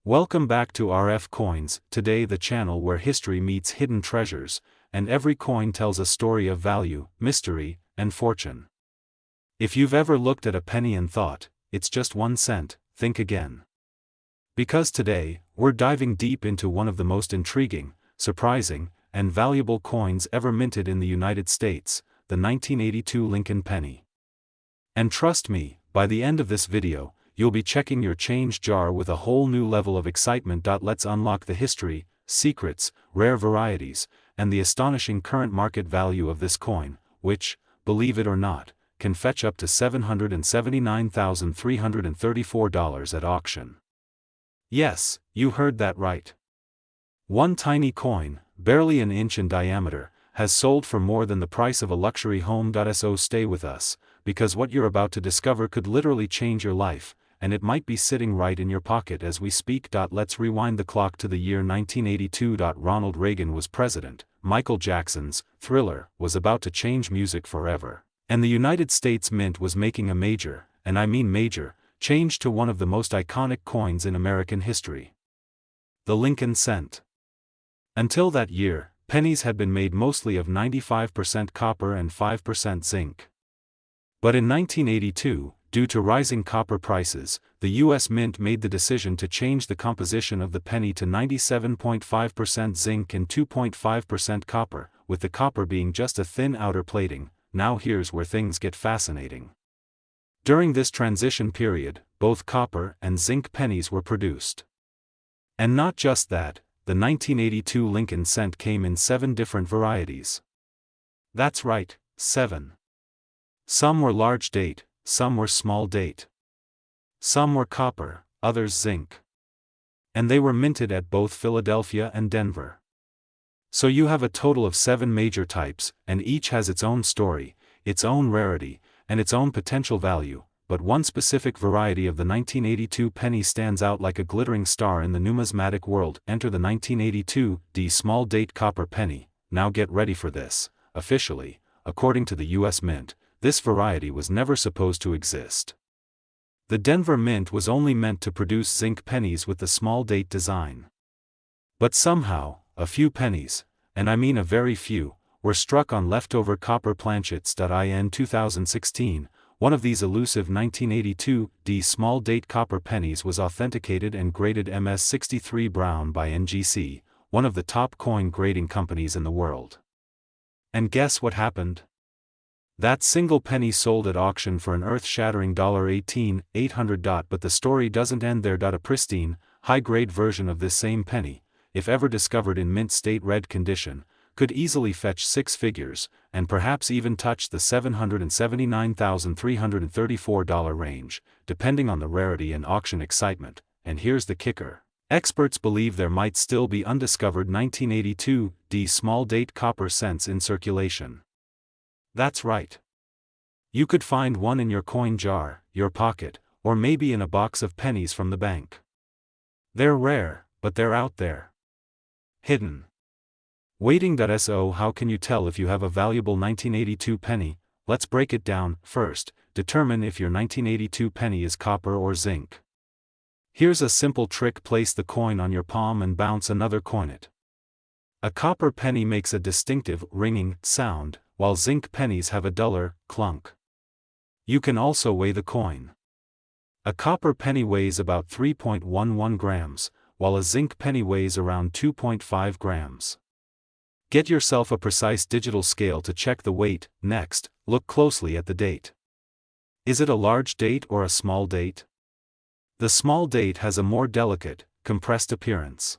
Welcome back to RF Coins, today the channel where history meets hidden treasures, and every coin tells a story of value, mystery, and fortune. If you've ever looked at a penny and thought, it's just 1 cent, think again. Because today, we're diving deep into one of the most intriguing, surprising, and valuable coins ever minted in the United States, the 1982 Lincoln penny. And trust me, by the end of this video, you'll be checking your change jar with a whole new level of excitement. Let's unlock the history, secrets, rare varieties, and the astonishing current market value of this coin, which, believe it or not, can fetch up to $779,334 at auction. Yes, you heard that right. One tiny coin, barely an inch in diameter, has sold for more than the price of a luxury home. So stay with us, because what you're about to discover could literally change your life, and it might be sitting right in your pocket as we speak. Let's rewind the clock to the year 1982. Ronald Reagan was president, Michael Jackson's Thriller was about to change music forever, and the United States Mint was making a major, and I mean major, change to one of the most iconic coins in American history. The Lincoln cent. Until that year, pennies had been made mostly of 95% copper and 5% zinc. But in 1982, due to rising copper prices, the U.S. Mint made the decision to change the composition of the penny to 97.5% zinc and 2.5% copper, with the copper being just a thin outer plating. Now here's where things get fascinating. During this transition period, both copper and zinc pennies were produced. And not just that, the 1982 Lincoln cent came in 7 different varieties. That's right, 7. Some were large date, some were small date. Some were copper, others zinc. And they were minted at both Philadelphia and Denver. So you have a total of 7 major types, and each has its own story, its own rarity, and its own potential value, but one specific variety of the 1982 penny stands out like a glittering star in the numismatic world. Enter the 1982 small date copper penny. Now get ready for this. Officially, according to the U.S. Mint, this variety was never supposed to exist. The Denver Mint was only meant to produce zinc pennies with the small date design. But somehow, a few pennies, and I mean a very few, were struck on leftover copper planchets. In 2016, one of these elusive 1982 small date copper pennies was authenticated and graded MS63 Brown by NGC, one of the top coin grading companies in the world. And guess what happened? That single penny sold at auction for an earth-shattering $18,800. But the story doesn't end there. A pristine, high-grade version of this same penny, if ever discovered in mint state red condition, could easily fetch 6 figures, and perhaps even touch the $779,334 range, depending on the rarity and auction excitement. And here's the kicker. Experts believe there might still be undiscovered 1982 small date copper cents in circulation. That's right. You could find one in your coin jar, your pocket, or maybe in a box of pennies from the bank. They're rare, but they're out there. Hidden. Waiting. So how can you tell if you have a valuable 1982 penny? Let's break it down. First, determine if your 1982 penny is copper or zinc. Here's a simple trick. Place the coin on your palm and bounce another coin it. A copper penny makes a distinctive ringing sound, while zinc pennies have a duller clunk. You can also weigh the coin. A copper penny weighs about 3.11 grams, while a zinc penny weighs around 2.5 grams. Get yourself a precise digital scale to check the weight. Next, look closely at the date. Is it a large date or a small date? The small date has a more delicate, compressed appearance.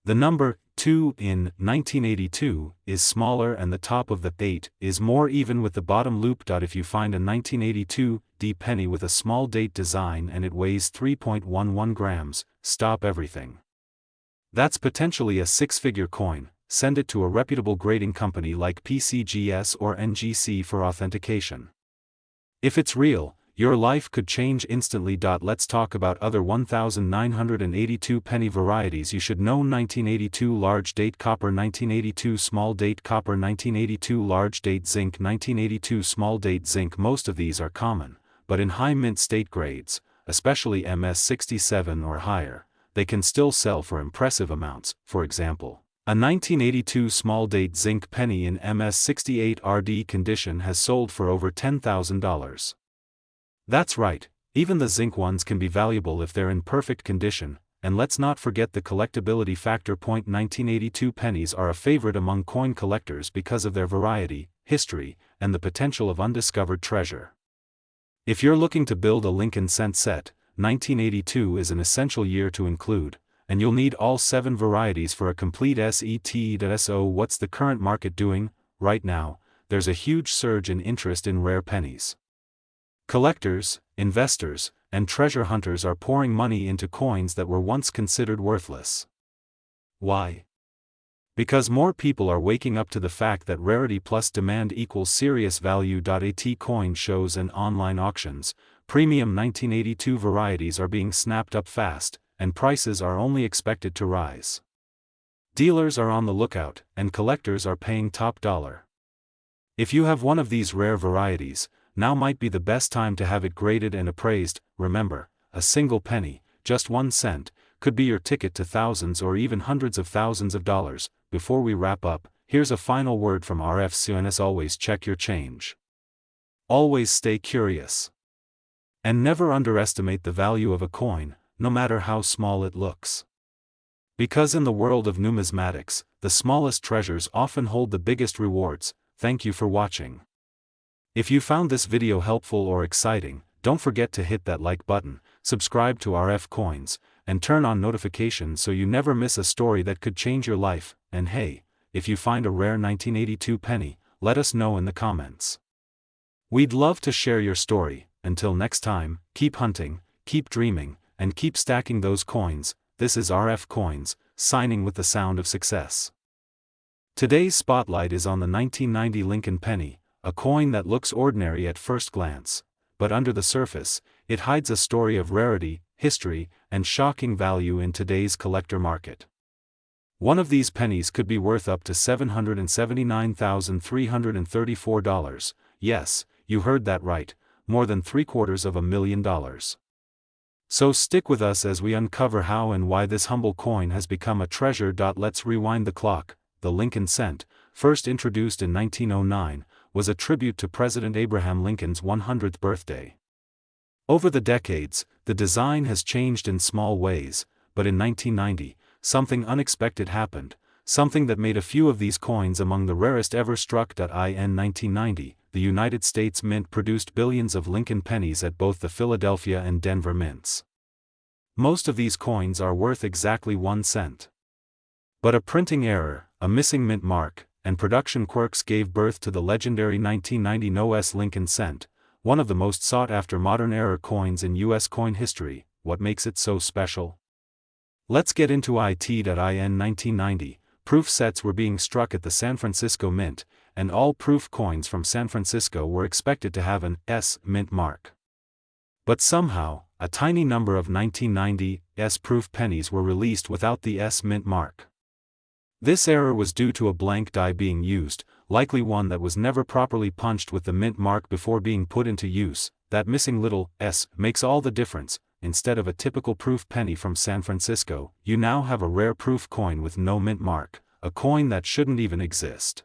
The number 2 in 1982 is smaller and the top of the 8 is more even with the bottom loop. If you find a 1982 penny with a small date design and it weighs 3.11 grams, stop everything. That's potentially a 6-figure coin. Send it to a reputable grading company like PCGS or NGC for authentication. If it's real, your life could change instantly. Let's talk about other 1982 penny varieties you should know. 1982 large date copper, 1982 small date copper, 1982 large date zinc, 1982 small date zinc. Most of these are common, but in high mint state grades, especially MS67 or higher, they can still sell for impressive amounts. For example, a 1982 small-date zinc penny in MS68 RD condition has sold for over $10,000. That's right, even the zinc ones can be valuable if they're in perfect condition, and let's not forget the collectability factor. 1982 pennies are a favorite among coin collectors because of their variety, history, and the potential of undiscovered treasure. If you're looking to build a Lincoln cent set, 1982 is an essential year to include, and you'll need all 7 varieties for a complete set. So what's the current market doing? Right now, there's a huge surge in interest in rare pennies. Collectors, investors, and treasure hunters are pouring money into coins that were once considered worthless. Why? Because more people are waking up to the fact that rarity plus demand equals serious value. At coin shows and online auctions, premium 1982 varieties are being snapped up fast, and prices are only expected to rise. Dealers are on the lookout, and collectors are paying top dollar. If you have one of these rare varieties, now might be the best time to have it graded and appraised. Remember, a single penny, just 1 cent, could be your ticket to thousands or even hundreds of thousands of dollars. Before we wrap up, here's a final word from RF. And as always, check your change. Always stay curious. And never underestimate the value of a coin, no matter how small it looks. Because in the world of numismatics, the smallest treasures often hold the biggest rewards. Thank you for watching. If you found this video helpful or exciting, don't forget to hit that like button, subscribe to RF Coins, and turn on notifications so you never miss a story that could change your life. And hey, if you find a rare 1982 penny, let us know in the comments. We'd love to share your story. Until next time, keep hunting, keep dreaming, and keep stacking those coins. This is RF Coins, signing with the sound of success. Today's spotlight is on the 1990 Lincoln penny, a coin that looks ordinary at first glance, but under the surface, it hides a story of rarity, history, and shocking value in today's collector market. One of these pennies could be worth up to $779,334. Yes, you heard that right, more than $750,000. So stick with us as we uncover how and why this humble coin has become a treasure. Let's rewind the clock. The Lincoln cent, first introduced in 1909, was a tribute to President Abraham Lincoln's 100th birthday. Over the decades, the design has changed in small ways, but in 1990, something unexpected happened, something that made a few of these coins among the rarest ever struck. In 1990, the United States Mint produced billions of Lincoln pennies at both the Philadelphia and Denver mints. Most of these coins are worth exactly 1 cent. But a printing error, a missing mint mark, and production quirks gave birth to the legendary 1990 NOS Lincoln cent, one of the most sought-after modern-era coins in U.S. coin history. What makes it so special? Let's get into it. In 1990, proof sets were being struck at the San Francisco Mint, and all proof coins from San Francisco were expected to have an S mint mark. But somehow, a tiny number of 1990 S proof pennies were released without the S mint mark. This error was due to a blank die being used, likely one that was never properly punched with the mint mark before being put into use. That missing little S makes all the difference. Instead of a typical proof penny from San Francisco, you now have a rare proof coin with no mint mark, a coin that shouldn't even exist.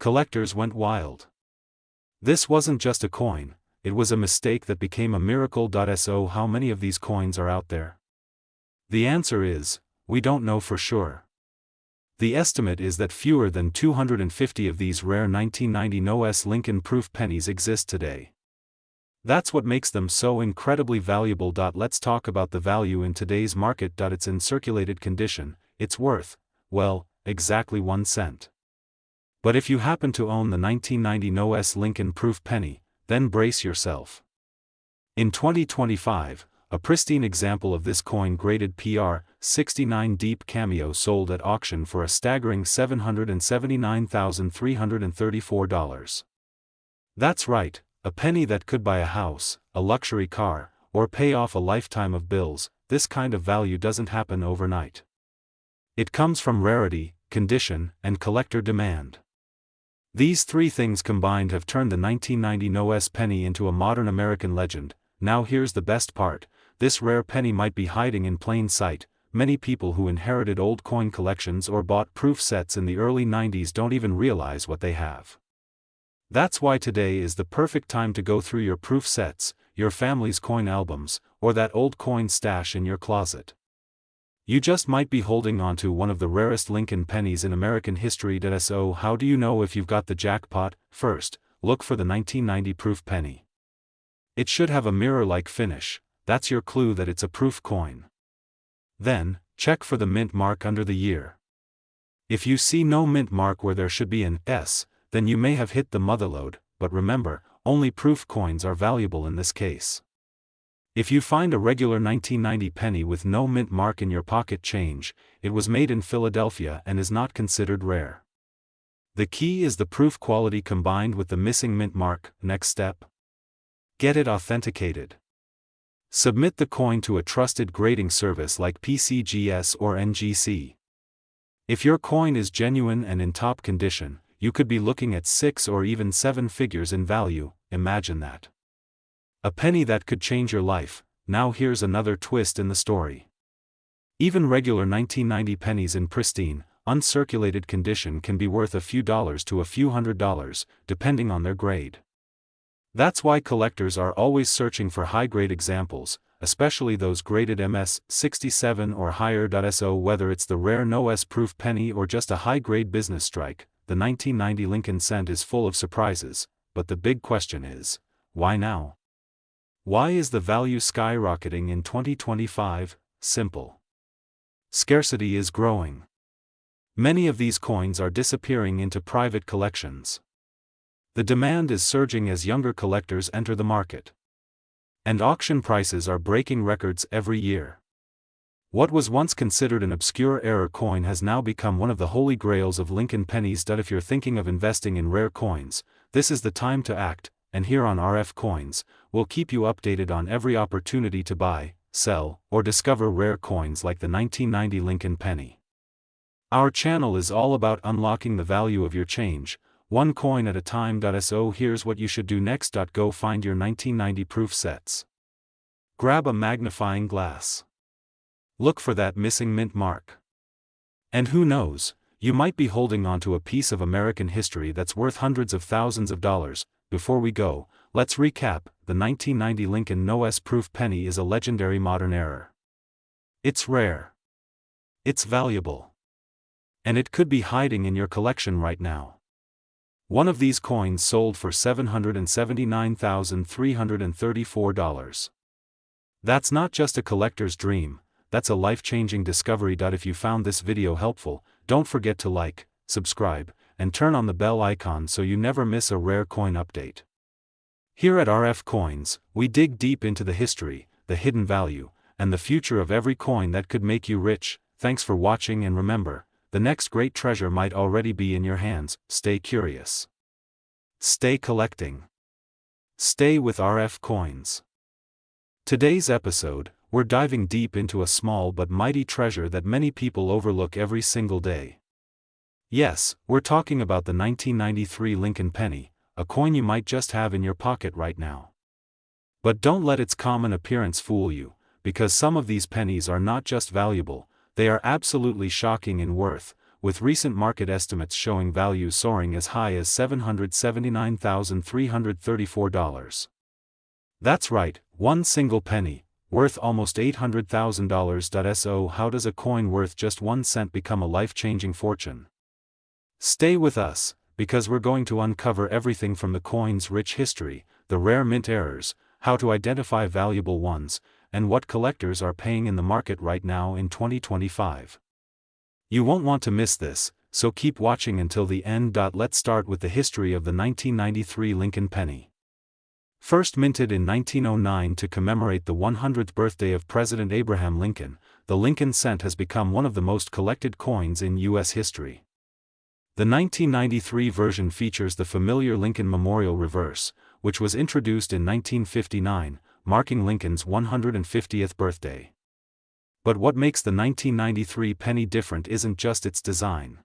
Collectors went wild. This wasn't just a coin, it was a mistake that became a miracle. So how many of these coins are out there? The answer is, we don't know for sure. The estimate is that fewer than 250 of these rare 1990 NOS Lincoln proof pennies exist today. That's what makes them so incredibly valuable. Let's talk about the value in today's market. It's in circulated condition, it's worth, well, exactly 1 cent. But if you happen to own the 1990 NOS Lincoln proof penny, then brace yourself. In 2025, a pristine example of this coin graded PR 69 deep cameo sold at auction for a staggering $779,334. That's right, a penny that could buy a house, a luxury car, or pay off a lifetime of bills. This kind of value doesn't happen overnight. It comes from rarity, condition, and collector demand. These 3 things combined have turned the 1990 NOS penny into a modern American legend. Now here's the best part. this rare penny might be hiding in plain sight. Many people who inherited old coin collections or bought proof sets in the early 90s don't even realize what they have. That's why today is the perfect time to go through your proof sets, your family's coin albums, or that old coin stash in your closet. You just might be holding on to one of the rarest Lincoln pennies in American history. So how do you know if you've got the jackpot? First, look for the 1990 proof penny. It should have a mirror-like finish. That's your clue that it's a proof coin. Then, check for the mint mark under the year. If you see no mint mark where there should be an S, then you may have hit the motherlode, but remember, only proof coins are valuable in this case. If you find a regular 1990 penny with no mint mark in your pocket change, it was made in Philadelphia and is not considered rare. The key is the proof quality combined with the missing mint mark. Next step: get it authenticated. Submit the coin to a trusted grading service like PCGS or NGC. If your coin is genuine and in top condition, you could be looking at 6 or even 7 figures in value. Imagine that. A penny that could change your life. Now here's another twist in the story. Even regular 1990 pennies in pristine, uncirculated condition can be worth a few dollars to a few $100s, depending on their grade. That's why collectors are always searching for high-grade examples, especially those graded MS-67 or higher. So whether it's the rare no-S proof penny or just a high-grade business strike, the 1990 Lincoln cent is full of surprises, but the big question is, why now? Why is the value skyrocketing in 2025? Simple. Scarcity is growing. Many of these coins are disappearing into private collections. The demand is surging as younger collectors enter the market. And auction prices are breaking records every year. What was once considered an obscure error coin has now become one of the holy grails of Lincoln pennies. If you're thinking of investing in rare coins, this is the time to act, and here on RF Coins, we'll keep you updated on every opportunity to buy, sell, or discover rare coins like the 1990 Lincoln penny. Our channel is all about unlocking the value of your change, one coin at a time. So here's what you should do next. Go find your 1990 proof sets. Grab a magnifying glass. Look for that missing mint mark. And who knows, you might be holding onto a piece of American history that's worth hundreds of thousands of dollars. Before we go, let's recap. The 1990 Lincoln no-S proof penny is a legendary modern error. It's rare. It's valuable. And it could be hiding in your collection right now. One of these coins sold for $779,334. That's not just a collector's dream, that's a life-changing discovery. If you found this video helpful, don't forget to like, subscribe, and turn on the bell icon so you never miss a rare coin update. Here at RF Coins, we dig deep into the history, the hidden value, and the future of every coin that could make you rich. Thanks for watching, and remember, the next great treasure might already be in your hands. Stay curious. Stay collecting. Stay with RF Coins. Today's episode, we're diving deep into a small but mighty treasure that many people overlook every single day. Yes, we're talking about the 1993 Lincoln penny, a coin you might just have in your pocket right now. But don't let its common appearance fool you, because some of these pennies are not just valuable, they are absolutely shocking in worth, with recent market estimates showing values soaring as high as $779,334. That's right, one single penny, worth almost $800,000. So how does a coin worth just 1 cent become a life-changing fortune? Stay with us, because we're going to uncover everything from the coin's rich history, the rare mint errors, how to identify valuable ones, and what collectors are paying in the market right now in 2025. You won't want to miss this, so keep watching until the end. Let's start with the history of the 1993 Lincoln penny. First minted in 1909 to commemorate the 100th birthday of President Abraham Lincoln, the Lincoln cent has become one of the most collected coins in U.S. history. The 1993 version features the familiar Lincoln Memorial reverse, which was introduced in 1959, marking Lincoln's 150th birthday. But what makes the 1993 penny different isn't just its design.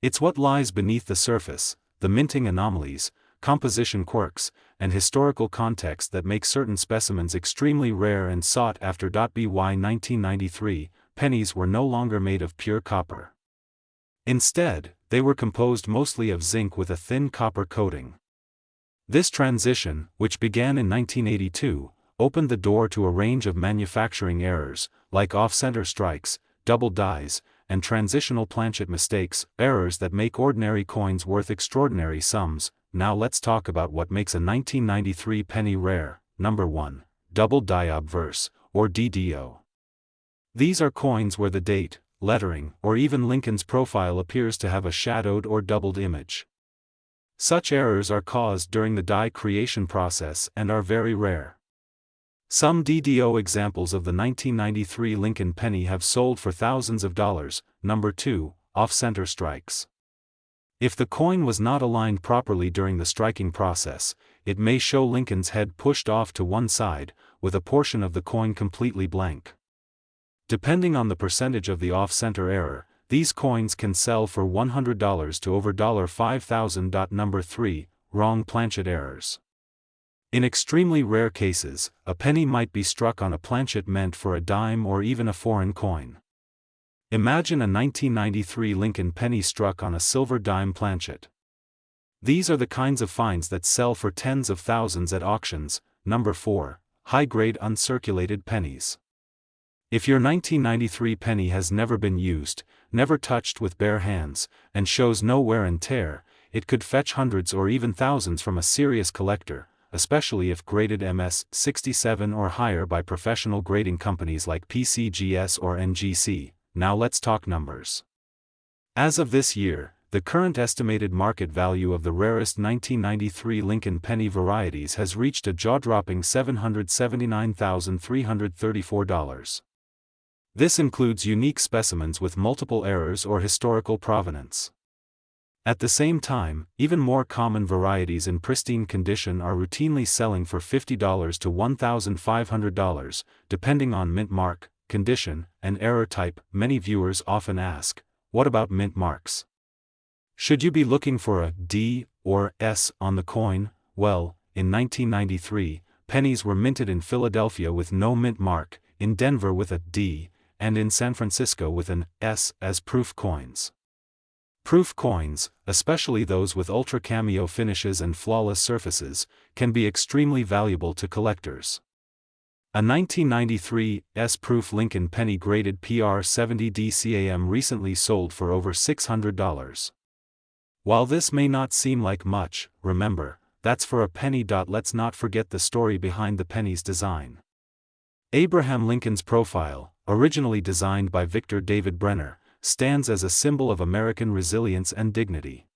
It's what lies beneath the surface, the minting anomalies, composition quirks, and historical context that make certain specimens extremely rare and sought after. By 1993, pennies were no longer made of pure copper. Instead, they were composed mostly of zinc with a thin copper coating. This transition, which began in 1982, opened the door to a range of manufacturing errors, like off-center strikes, double dies, and transitional planchet mistakes, errors that make ordinary coins worth extraordinary sums. Now let's talk about what makes a 1993 penny rare. Number 1. Double die obverse, or DDO. These are coins where the date, lettering, or even Lincoln's profile appears to have a shadowed or doubled image. Such errors are caused during the die creation process and are very rare. Some DDO examples of the 1993 Lincoln penny have sold for thousands of dollars. Number 2. Off-center strikes. If the coin was not aligned properly during the striking process, it may show Lincoln's head pushed off to one side, with a portion of the coin completely blank. Depending on the percentage of the off-center error, these coins can sell for $100 to over $5,000. Number 3. Wrong planchet errors. In extremely rare cases, a penny might be struck on a planchet meant for a dime or even a foreign coin. Imagine a 1993 Lincoln penny struck on a silver dime planchet. These are the kinds of finds that sell for tens of thousands at auctions. Number 4. High-grade uncirculated pennies. If your 1993 penny has never been used, never touched with bare hands, and shows no wear and tear, it could fetch hundreds or even thousands from a serious collector, especially if graded MS-67 or higher by professional grading companies like PCGS or NGC. Now let's talk numbers. As of this year, the current estimated market value of the rarest 1993 Lincoln penny varieties has reached a jaw-dropping $779,334. This includes unique specimens with multiple errors or historical provenance. At the same time, even more common varieties in pristine condition are routinely selling for $50 to $1,500, depending on mint mark, condition, and error type. Many viewers often ask, what about mint marks? Should you be looking for a D or S on the coin? Well, in 1993, pennies were minted in Philadelphia with no mint mark, in Denver with a D, and in San Francisco with an S as proof coins. Proof coins, especially those with ultra cameo finishes and flawless surfaces, can be extremely valuable to collectors. A 1993 S-proof Lincoln penny graded PR70 DCAM recently sold for over $600. While this may not seem like much, remember, that's for a penny. Let's not forget the story behind the penny's design. Abraham Lincoln's profile, originally designed by Victor David Brenner, stands as a symbol of American resilience and dignity.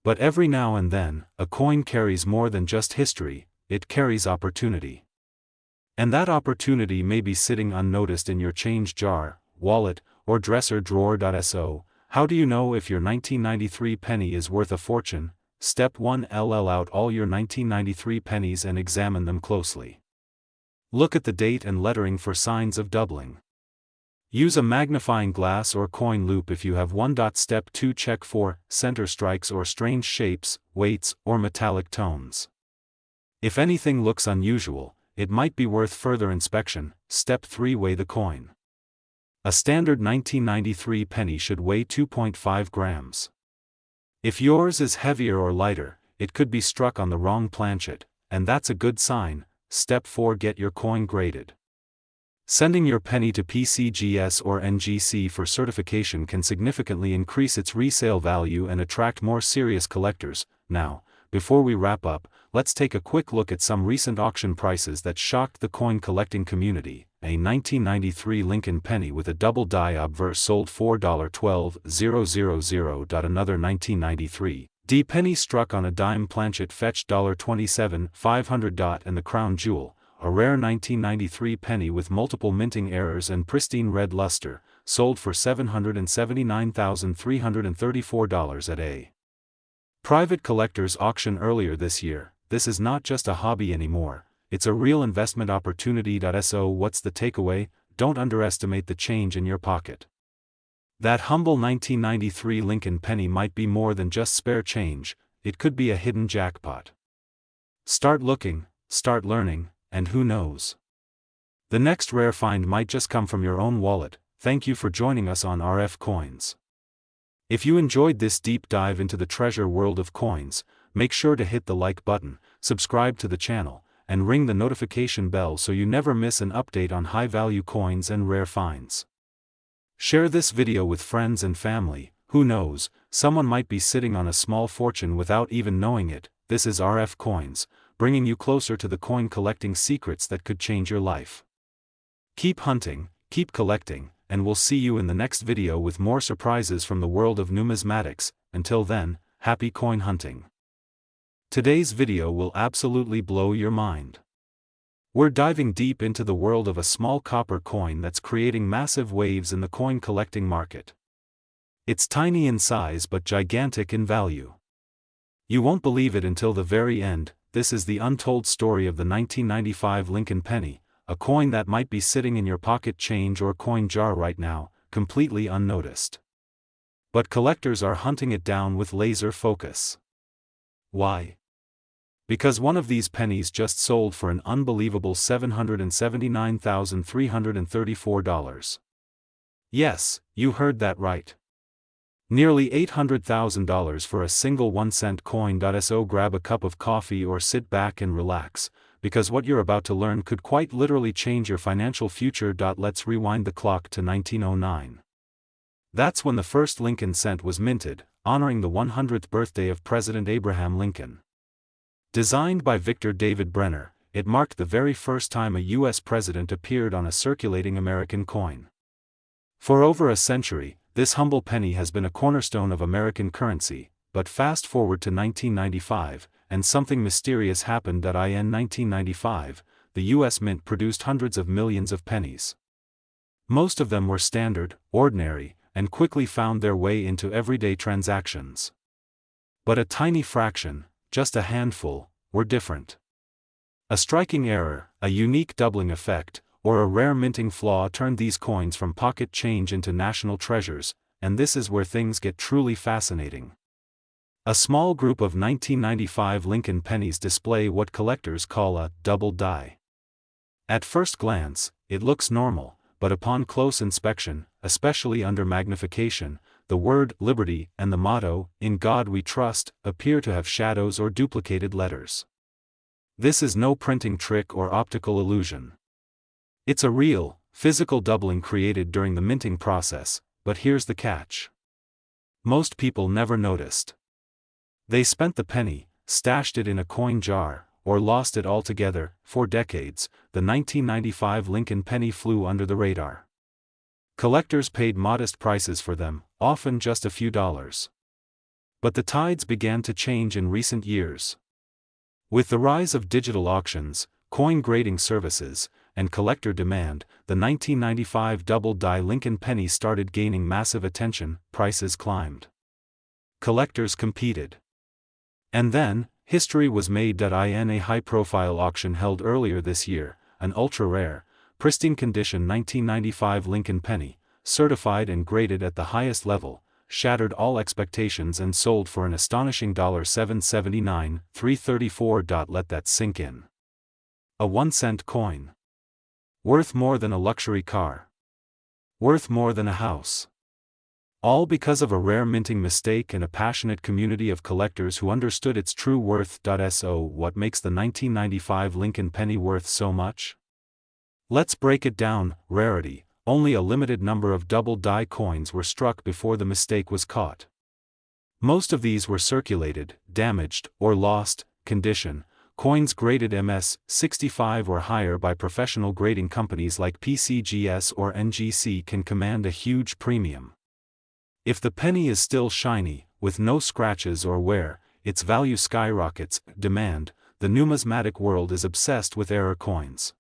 But every now and then, a coin carries more than just history, it carries opportunity. And that opportunity may be sitting unnoticed in your change jar, wallet, or dresser drawer. So, how do you know if your 1993 penny is worth a fortune? Step 1. LL out all your 1993 pennies and examine them closely. Look at the date and lettering for signs of doubling. Use a magnifying glass or coin loop if you have one. Step 2. Check for center strikes or strange shapes, weights, or metallic tones. If anything looks unusual, it might be worth further inspection. Step 3. Weigh the coin. A standard 1993 penny should weigh 2.5 grams. If yours is heavier or lighter, it could be struck on the wrong planchet, and that's a good sign. Step 4. Get your coin graded. Sending your penny to PCGS or NGC for certification can significantly increase its resale value and attract more serious collectors. Now, before we wrap up, let's take a quick look at some recent auction prices that shocked the coin collecting community. A 1993 Lincoln penny with a double die obverse sold $4.12,000. Another 1993 D penny struck on a dime planchet fetched $27,500. And the crown jewel, a rare 1993 penny with multiple minting errors and pristine red luster, sold for $779,334 at a private collector's auction earlier this year. This is not just a hobby anymore, it's a real investment opportunity. So what's the takeaway? Don't underestimate the change in your pocket. That humble 1993 Lincoln penny might be more than just spare change, it could be a hidden jackpot. Start looking, start learning, and who knows? The next rare find might just come from your own wallet. Thank you for joining us on RF Coins. If you enjoyed this deep dive into the treasure world of coins, make sure to hit the like button, subscribe to the channel, and ring the notification bell so you never miss an update on high-value coins and rare finds. Share this video with friends and family. Who knows, someone might be sitting on a small fortune without even knowing it. This is RF Coins, bringing you closer to the coin collecting secrets that could change your life. Keep hunting, keep collecting, and we'll see you in the next video with more surprises from the world of numismatics. Until then, happy coin hunting. Today's video will absolutely blow your mind. We're diving deep into the world of a small copper coin that's creating massive waves in the coin collecting market. It's tiny in size but gigantic in value. You won't believe it until the very end. This is the untold story of the 1995 Lincoln penny, a coin that might be sitting in your pocket change or coin jar right now, completely unnoticed. But collectors are hunting it down with laser focus. Why? Because one of these pennies just sold for an unbelievable $779,334. Yes, you heard that right. Nearly $800,000 for a single 1-cent coin. So grab a cup of coffee or sit back and relax, because what you're about to learn could quite literally change your financial future. Let's rewind the clock to 1909. That's when the first Lincoln cent was minted, honoring the 100th birthday of President Abraham Lincoln. Designed by Victor David Brenner, it marked the very first time a U.S. president appeared on a circulating American coin. For over a century, this humble penny has been a cornerstone of American currency, but fast forward to 1995, and something mysterious happened. In 1995, the U.S. Mint produced hundreds of millions of pennies. Most of them were standard, ordinary, and quickly found their way into everyday transactions. But a tiny fraction, just a handful, were different. A striking error, a unique doubling effect, or a rare minting flaw turned these coins from pocket change into national treasures, and this is where things get truly fascinating. A small group of 1995 Lincoln pennies display what collectors call a double die. At first glance, it looks normal, but upon close inspection, especially under magnification, the word Liberty and the motto, "In God We Trust," appear to have shadows or duplicated letters. This is no printing trick or optical illusion. It's a real, physical doubling created during the minting process, but here's the catch. Most people never noticed. They spent the penny, stashed it in a coin jar, or lost it altogether. For decades, the 1995 Lincoln penny flew under the radar. Collectors paid modest prices for them, often just a few dollars. But the tides began to change in recent years. With the rise of digital auctions, coin grading services, and collector demand, the 1995 double-die Lincoln penny started gaining massive attention. Prices climbed. Collectors competed. And then, history was made. In a high-profile auction held earlier this year, an ultra-rare, pristine condition 1995 Lincoln penny, certified and graded at the highest level, shattered all expectations and sold for an astonishing $779,334. Let that sink in. A 1-cent coin. Worth more than a luxury car. Worth more than a house. All because of a rare minting mistake and a passionate community of collectors who understood its true worth. So what makes the 1995 Lincoln penny worth so much? Let's break it down. Rarity. Only a limited number of double-die coins were struck before the mistake was caught. Most of these were circulated, damaged, or lost. Condition. Coins graded MS 65 or higher by professional grading companies like PCGS or NGC can command a huge premium. If the penny is still shiny, with no scratches or wear, its value skyrockets. Demand. The numismatic world is obsessed with error coins.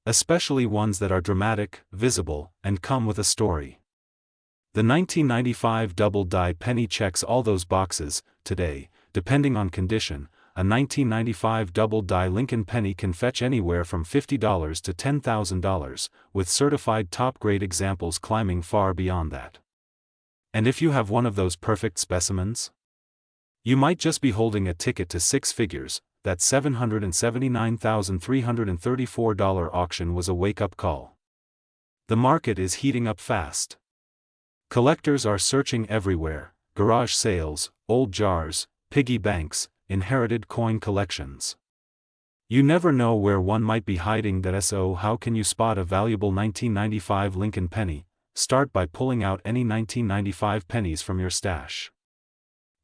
Especially ones that are dramatic, visible, and come with a story. The 1995 double-die penny checks all those boxes. Today, depending on condition, a 1995 double-die Lincoln penny can fetch anywhere from $50 to $10,000, with certified top-grade examples climbing far beyond that. And if you have one of those perfect specimens, You might just be holding a ticket to six figures. That $779,334 auction was a wake-up call. The market is heating up fast. Collectors are searching everywhere: garage sales, old jars, piggy banks, inherited coin collections. You never know where one might be hiding. So how can you spot a valuable 1995 Lincoln penny? Start by pulling out any 1995 pennies from your stash.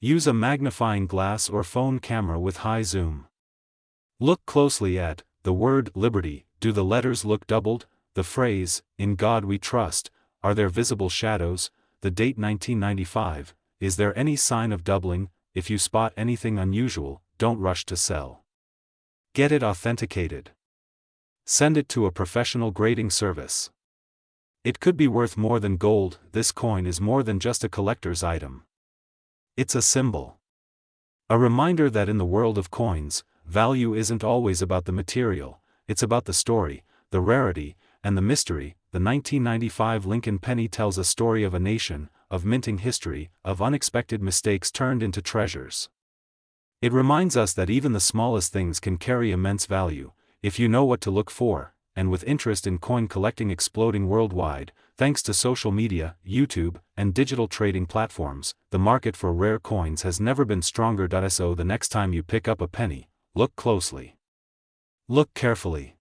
Use a magnifying glass or phone camera with high zoom. Look closely at the word Liberty. Do the letters look doubled? The phrase, "In God We Trust," are there visible shadows? The date 1995, is there any sign of doubling? If you spot anything unusual, don't rush to sell. Get it authenticated. Send it to a professional grading service. It could be worth more than gold. This coin is more than just a collector's item. It's a symbol. A reminder that in the world of coins, value isn't always about the material, it's about the story, the rarity, and the mystery. The 1995 Lincoln penny tells a story of a nation, of minting history, of unexpected mistakes turned into treasures. It reminds us that even the smallest things can carry immense value, if you know what to look for. And with interest in coin collecting exploding worldwide, thanks to social media, YouTube, and digital trading platforms, the market for rare coins has never been stronger. So the next time you pick up a penny, look closely. Look carefully.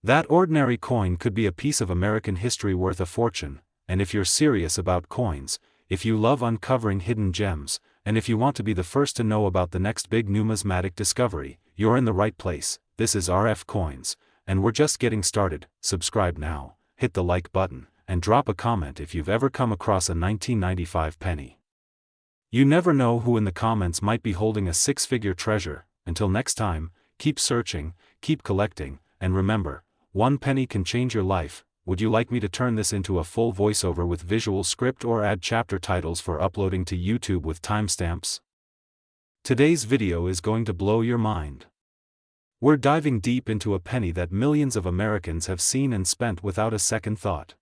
That ordinary coin could be a piece of American history worth a fortune. And if you're serious about coins, if you love uncovering hidden gems, and if you want to be the first to know about the next big numismatic discovery, you're in the right place. This is RF Coins, and we're just getting started. Subscribe now, hit the like button, and drop a comment if you've ever come across a 1995 penny. You never know who in the comments might be holding a six-figure treasure. Until next time, keep searching, keep collecting, and remember, one penny can change your life. Would you like me to turn this into a full voiceover with visual script or add chapter titles for uploading to YouTube with timestamps? Today's video is going to blow your mind. We're diving deep into a penny that millions of Americans have seen and spent without a second thought.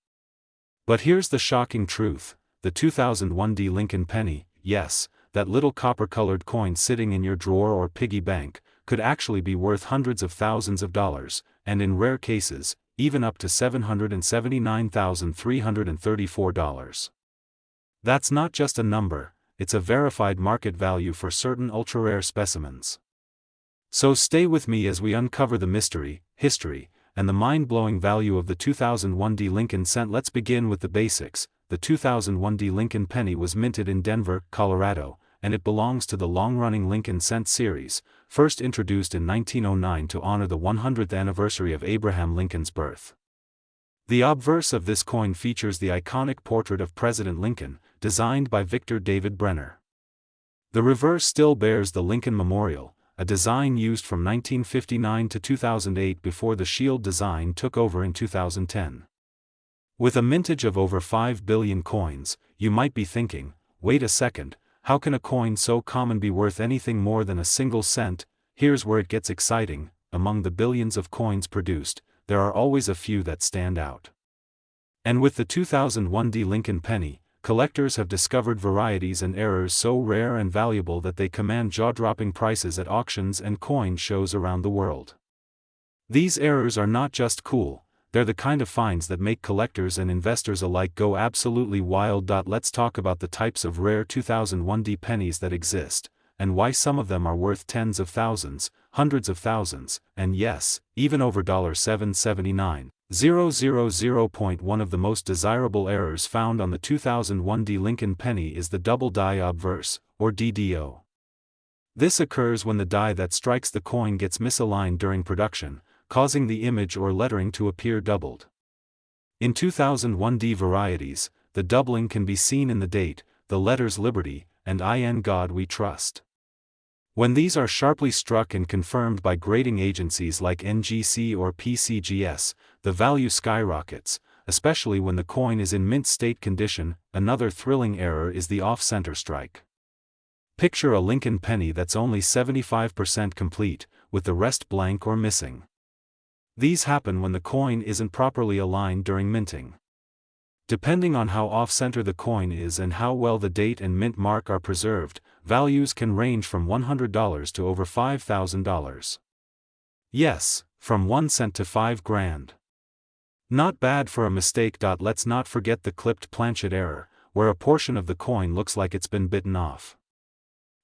But here's the shocking truth: the 2001 Lincoln penny, yes, that little copper-colored coin sitting in your drawer or piggy bank, could actually be worth hundreds of thousands of dollars, and in rare cases, even up to $779,334. That's not just a number, it's a verified market value for certain ultra-rare specimens. So stay with me as we uncover the mystery, history, and the mind-blowing value of the 2001 Lincoln cent. Let's begin with the basics. The 2001 Lincoln penny was minted in Denver, Colorado, and it belongs to the long-running Lincoln cent series, first introduced in 1909 to honor the 100th anniversary of Abraham Lincoln's birth. The obverse of this coin features the iconic portrait of President Lincoln, designed by Victor David Brenner. The reverse still bears the Lincoln Memorial, a design used from 1959 to 2008 before the shield design took over in 2010. With a mintage of over 5 billion coins, you might be thinking, wait a second, how can a coin so common be worth anything more than a single cent? Here's where it gets exciting: among the billions of coins produced, there are always a few that stand out. And with the 2001 Lincoln penny, collectors have discovered varieties and errors so rare and valuable that they command jaw-dropping prices at auctions and coin shows around the world. These errors are not just cool, they're the kind of finds that make collectors and investors alike go absolutely wild. Let's talk about the types of rare 2001 pennies that exist, and why some of them are worth tens of thousands, hundreds of thousands, and yes, even over $779,000. One of the most desirable errors found on the 2001 Lincoln penny is the double die obverse, or DDO. This occurs when the die that strikes the coin gets misaligned during production, causing the image or lettering to appear doubled. In 2001 varieties, the doubling can be seen in the date, the letters Liberty, and In God We Trust. When these are sharply struck and confirmed by grading agencies like NGC or PCGS, the value skyrockets, especially when the coin is in mint state condition. Another thrilling error is the off-center strike. Picture a Lincoln penny that's only 75% complete, with the rest blank or missing. These happen when the coin isn't properly aligned during minting. Depending on how off-center the coin is and how well the date and mint mark are preserved, values can range from $100 to over $5,000. Yes, from 1 cent to 5 grand. Not bad for a mistake. Let's not forget the clipped planchet error, where a portion of the coin looks like it's been bitten off.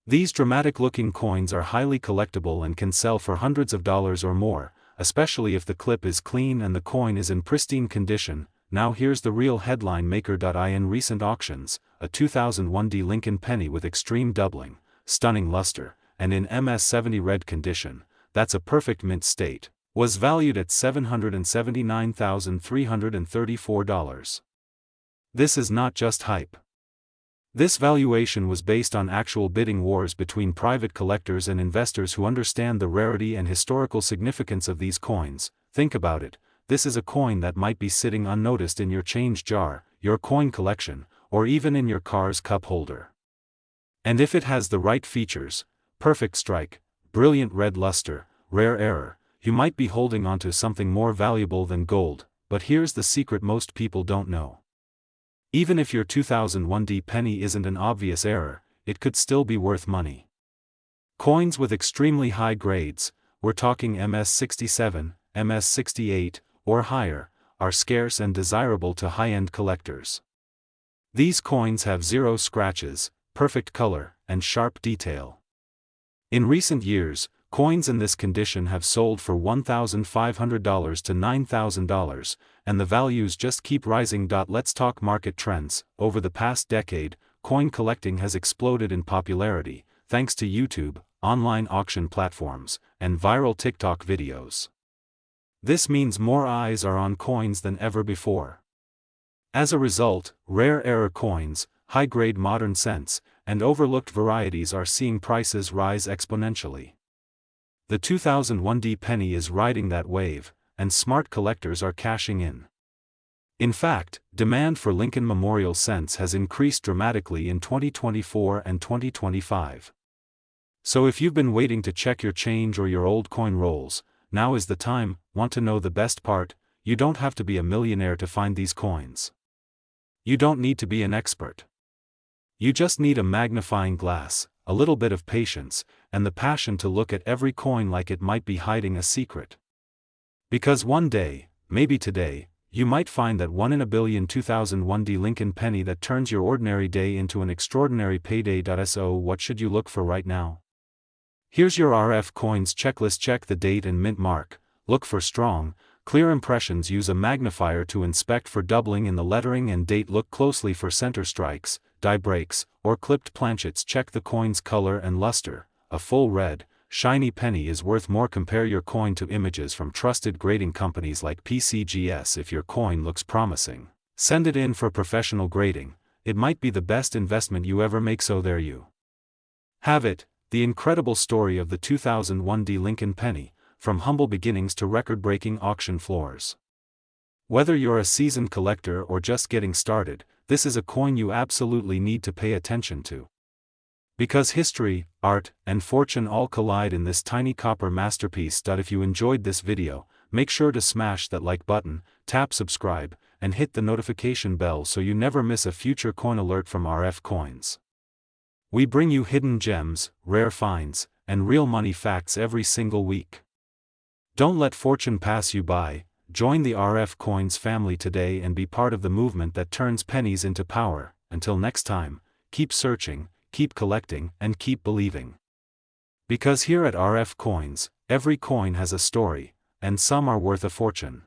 These dramatic-looking coins are highly collectible and can sell for hundreds of dollars or more, especially if the clip is clean and the coin is in pristine condition. Now here's the real headline maker. In recent auctions, a 2001 D Lincoln penny with extreme doubling, stunning luster, and in MS-70 red condition, that's a perfect mint state, was valued at $779,334. This is not just hype. This valuation was based on actual bidding wars between private collectors and investors who understand the rarity and historical significance of these coins. Think about it, this is a coin that might be sitting unnoticed in your change jar, your coin collection, or even in your car's cup holder. And if it has the right features, perfect strike, brilliant red luster, rare error, you might be holding onto something more valuable than gold. But here's the secret most people don't know. Even if your 2001 D penny isn't an obvious error, it could still be worth money. Coins with extremely high grades, we're talking MS-67, MS-68, or higher, are scarce and desirable to high-end collectors. These coins have zero scratches, perfect color, and sharp detail. In recent years, coins in this condition have sold for $1,500 to $9,000, and the values just keep rising. Let's talk market trends. Over the past decade, coin collecting has exploded in popularity, thanks to YouTube, online auction platforms, and viral TikTok videos. This means more eyes are on coins than ever before. As a result, rare error coins, high-grade modern cents, and overlooked varieties are seeing prices rise exponentially. The 2001 D penny is riding that wave, and smart collectors are cashing in. In fact, demand for Lincoln Memorial cents has increased dramatically in 2024 and 2025. So if you've been waiting to check your change or your old coin rolls, now is the time. Want to know the best part? You don't have to be a millionaire to find these coins. You don't need to be an expert. You just need a magnifying glass, a little bit of patience, and the passion to look at every coin like it might be hiding a secret. Because one day, maybe today, you might find that 1 in a billion 2001 D Lincoln penny that turns your ordinary day into an extraordinary payday. So what should you look for right now? Here's your RF coins checklist. Check the date and mint mark, look for strong, clear impressions. Use a magnifier to inspect for doubling in the lettering and date. Look closely for center strikes, die breaks, or clipped planchets. Check the coin's color and luster. A full red, shiny penny is worth more. Compare your coin to images from trusted grading companies like PCGS. If your coin looks promising, send it in for professional grading. It might be the best investment you ever make. So there you have it, the incredible story of the 2001 D Lincoln penny, from humble beginnings to record-breaking auction floors. Whether you're a seasoned collector or just getting started, this is a coin you absolutely need to pay attention to. Because history, art, and fortune all collide in this tiny copper masterpiece. If you enjoyed this video, make sure to smash that like button, tap subscribe, and hit the notification bell so you never miss a future coin alert from RF Coins. We bring you hidden gems, rare finds, and real money facts every single week. Don't let fortune pass you by. Join the RF Coins family today and be part of the movement that turns pennies into power. Until next time, keep searching, keep collecting, and keep believing. Because here at RF Coins, every coin has a story, and some are worth a fortune.